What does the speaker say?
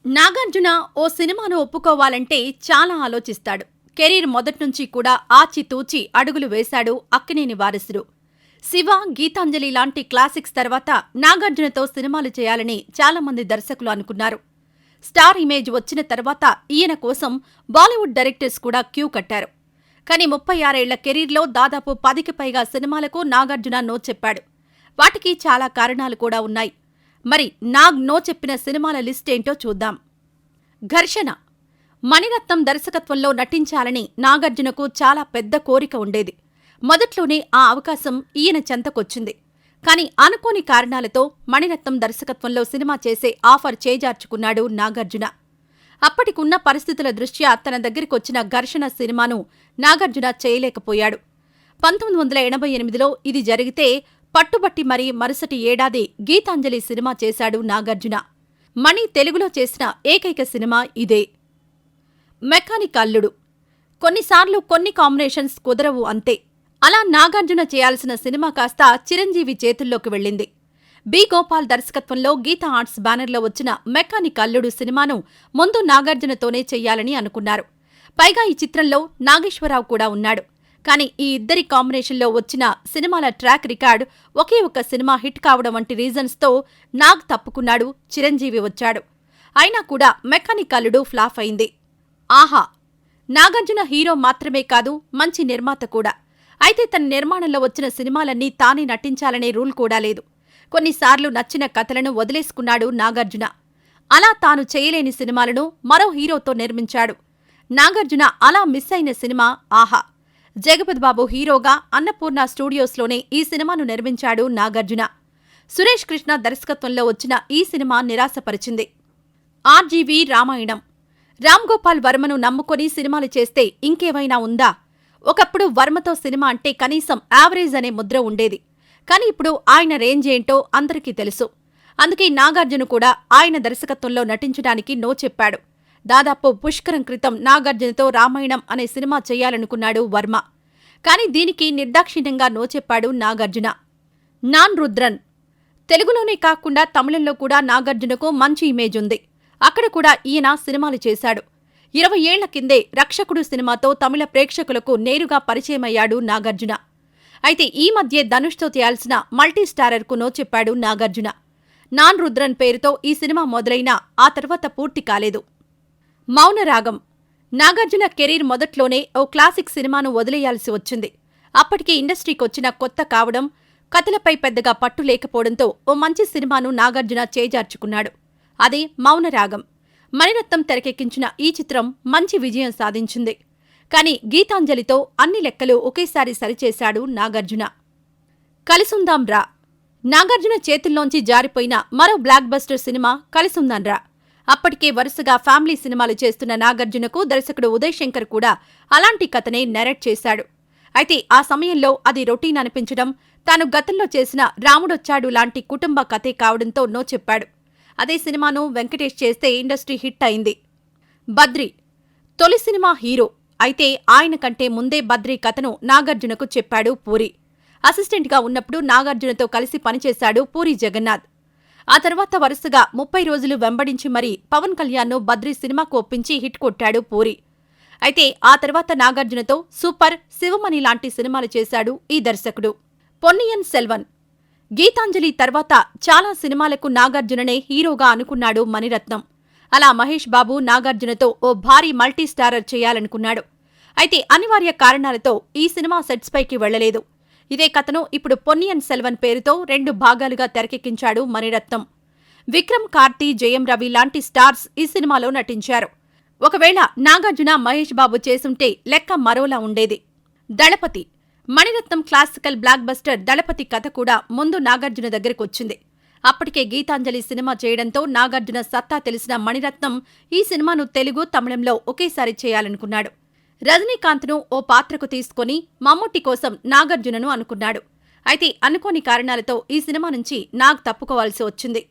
నాగార్జున ఓ సినిమాను ఒప్పుకోవాలంటే చాలా ఆలోచిస్తాడు. కెరీర్ మొదట్నుంచి కూడా ఆచితూచి అడుగులు వేశాడు అక్కినేని వారసుడు. శివ, గీతాంజలి లాంటి క్లాసిక్స్ తర్వాత నాగార్జునతో సినిమాలు చేయాలని చాలామంది దర్శకులు అనుకున్నారు. స్టార్ ఇమేజ్ వచ్చిన తర్వాత ఈయన కోసం బాలీవుడ్ డైరెక్టర్స్ కూడా క్యూ కట్టారు. కానీ 36 ఏళ్ల కెరీర్లో దాదాపు 10కి పైగా సినిమాలకు నాగార్జున నో చెప్పాడు. వాటికి చాలా కారణాలు కూడా ఉన్నాయి. మరి నాగ్ నో చెప్పిన సినిమాల లిస్ట్ ఏంటో చూద్దాం. ఘర్షణ. మణిరత్నం దర్శకత్వంలో నటించాలని నాగార్జునకు చాలా పెద్ద కోరిక ఉండేది. మొదట్లోనే ఆ అవకాశం ఈయన చెంతకొచ్చింది. కాని అనుకోని కారణాలతో మణిరత్నం దర్శకత్వంలో సినిమా చేసే ఆఫర్ చేజార్చుకున్నాడు నాగార్జున. అప్పటికున్న పరిస్థితుల దృష్ట్యా తన దగ్గరికొచ్చిన ఘర్షణ సినిమాను నాగార్జున చేయలేకపోయాడు. 1988లో ఇది జరిగితే పట్టుబట్టి మరీ మరుసటి ఏడాది గీతాంజలి సినిమా చేశాడు నాగార్జున. మణి తెలుగులో చేసిన ఏకైక సినిమా ఇదే. మెకానిక్ అల్లుడు. కొన్నిసార్లు కొన్ని కాంబినేషన్స్ కుదరవు అంతే. అలా నాగార్జున చేయాల్సిన సినిమా కాస్త చిరంజీవి చేతుల్లోకి వెళ్ళింది. బి. గోపాల్ దర్శకత్వంలో గీతా ఆర్ట్స్ బ్యానర్లో వచ్చిన మెకానిక్ అల్లుడు సినిమాను ముందు నాగార్జునతోనే చెయ్యాలని అనుకున్నారు. పైగా ఈ చిత్రంలో నాగేశ్వరరావు కూడా ఉన్నాడు. కానీ ఈ ఇద్దరి కాంబినేషన్లో వచ్చిన సినిమాల ట్రాక్ రికార్డ్ ఒకే ఒక్క సినిమా హిట్ కావడం వంటి రీజన్స్తో నాగ్ తప్పుకున్నాడు, చిరంజీవి వచ్చాడు. అయినా కూడా మెకానిక్ అల్లుడు ఫ్లాప్ అయింది. ఆహా. నాగార్జున హీరో మాత్రమే కాదు, మంచి నిర్మాత కూడా. అయితే తన నిర్మాణంలో వచ్చిన సినిమాలన్నీ తానే నటించాలనే రూల్ కూడా లేదు. కొన్నిసార్లు నచ్చిన కథలను వదిలేసుకున్నాడు నాగార్జున. అలా తాను చేయలేని సినిమాలను మరో హీరోతో నిర్మించాడు. నాగార్జున అలా మిస్ అయిన సినిమా ఆహా. జగపతి బాబు హీరోగా అన్నపూర్ణ స్టూడియోస్లోనే ఈ సినిమాను నిర్మించాడు నాగార్జున. సురేష్ కృష్ణ దర్శకత్వంలో వచ్చిన ఈ సినిమా నిరాశపరిచింది. ఆర్జీవీ రామాయణం. రామ్ గోపాల్ వర్మను నమ్ముకొని సినిమాలు చేస్తే ఇంకేమైనా ఉందా? ఒకప్పుడు వర్మతో సినిమా అంటే కనీసం యావరేజ్ అనే ముద్ర ఉండేది. కాని ఇప్పుడు ఆయన రేంజ్ ఏంటో అందరికీ తెలుసు. అందుకే నాగార్జున కూడా ఆయన దర్శకత్వంలో నటించడానికి నో చెప్పాడు. దాదాపు పుష్కరం క్రితం నాగార్జునతో రామాయణం అనే సినిమా చేయాలనుకున్నాడు వర్మ. కాని దీనికి నిర్దాక్షిణ్యంగా నో చెప్పాడు నాగార్జున. నాన్ రుద్రన్. తెలుగులోనే కాకుండా తమిళంలో కూడా నాగార్జునకు మంచి ఇమేజ్ ఉంది. అక్కడ కూడా ఈయన సినిమాలు చేశాడు. 20 ఏళ్ల కిందే రక్షకుడు సినిమాతో తమిళ ప్రేక్షకులకు నేరుగా పరిచయమయ్యాడు నాగార్జున. అయితే ఈ మధ్య ధనుష్తో చేయాల్సిన మల్టీస్టారర్కు నో చెప్పాడు నాగార్జున. నాన్ రుద్రన్ పేరుతో ఈ సినిమా మొదలైనా ఆ తర్వాత పూర్తి కాలేదు. మౌనరాగం. నాగార్జున కెరీర్ మొదట్లోనే ఓ క్లాసిక్ సినిమాను వదిలేయాల్సి వచ్చింది. అప్పటికే ఇండస్ట్రీకొచ్చిన కొత్త కావడం, కథలపై పెద్దగా పట్టు లేకపోవడంతో ఓ మంచి సినిమాను నాగార్జున చేజార్చుకున్నాడు. అదే మౌనరాగం. మణిరత్నం తెరకెక్కించిన ఈ చిత్రం మంచి విజయం సాధించింది. కాని గీతాంజలితో అన్ని లెక్కలు ఒకేసారి సరిచేశాడు నాగార్జున. కలిసుందాం రా. నాగార్జున చేతుల్లోంచి జారిపోయిన మరో బ్లాక్ బస్టర్ సినిమా కలిసుందాం రా. అప్పటికే వరుసగా ఫ్యామిలీ సినిమాలు చేస్తున్న నాగార్జునకు దర్శకుడు ఉదయ్ శంకర్ కూడా అలాంటి కథనే నెరేట్ చేశాడు. అయితే ఆ సమయంలో అది రొటీన్ అనిపించడం, తాను గతంలో చేసిన రాముడొచ్చాడు లాంటి కుటుంబ కథే కావడంతో నో చెప్పాడు. అదే సినిమాను వెంకటేష్ చేస్తే ఇండస్ట్రీ హిట్ అయింది. బద్రి. తొలి సినిమా హీరో. అయితే ఆయన కంటే ముందే బద్రి కథను నాగార్జునకు చెప్పాడు పూరి. అసిస్టెంట్గా ఉన్నప్పుడు నాగార్జునతో కలిసి పనిచేశాడు పూరి జగన్నాథ్. ఆ తర్వాత వరుసగా 30 రోజులు వెంబడించి మరీ పవన్ కళ్యాణ్ను బద్రి సినిమాకు ఒప్పించి హిట్ కొట్టాడు పూరి. అయితే ఆ తర్వాత నాగార్జునతో సూపర్, శివమణి లాంటి సినిమాలు చేశాడు ఈ దర్శకుడు. పొన్నియిన్ సెల్వన్. గీతాంజలి తర్వాత చాలా సినిమాలకు నాగార్జుననే హీరోగా అనుకున్నాడు మణిరత్నం. అలా మహేష్ బాబు నాగార్జునతో ఓ భారీ మల్టీస్టారర్ చేయాలనుకున్నాడు. అయితే అనివార్య కారణాలతో ఈ సినిమా సెట్స్పైకి వెళ్లలేదు. ఇదే కథను ఇప్పుడు పొన్నియిన్ సెల్వన్ పేరుతో 2 భాగాలుగా తెరకెక్కించాడు మణిరత్నం. విక్రమ్, కార్తీ, జయం రవి లాంటి స్టార్స్ ఈ సినిమాలో నటించారు. ఒకవేళ నాగార్జున, మహేష్ బాబు చేసుంటే లెక్క మరోలా ఉండేది. దళపతి. మణిరత్నం క్లాసికల్ బ్లాక్ బస్టర్ దళపతి కథ కూడా ముందు నాగార్జున దగ్గరకొచ్చింది. అప్పటికే గీతాంజలి సినిమా చేయడంతో నాగార్జున సత్తా తెలిసిన మణిరత్నం ఈ సినిమాను తెలుగు, తమిళంలో ఒకేసారి చేయాలనుకున్నాడు. రజనీకాంత్ను ఓ పాత్రకు తీసుకుని మమ్ముట్టి కోసం నాగార్జునను అనుకున్నాడు. అయితే అనుకోని కారణాలతో ఈ సినిమా నుంచి నాగ్ తప్పుకోవాల్సి వచ్చింది.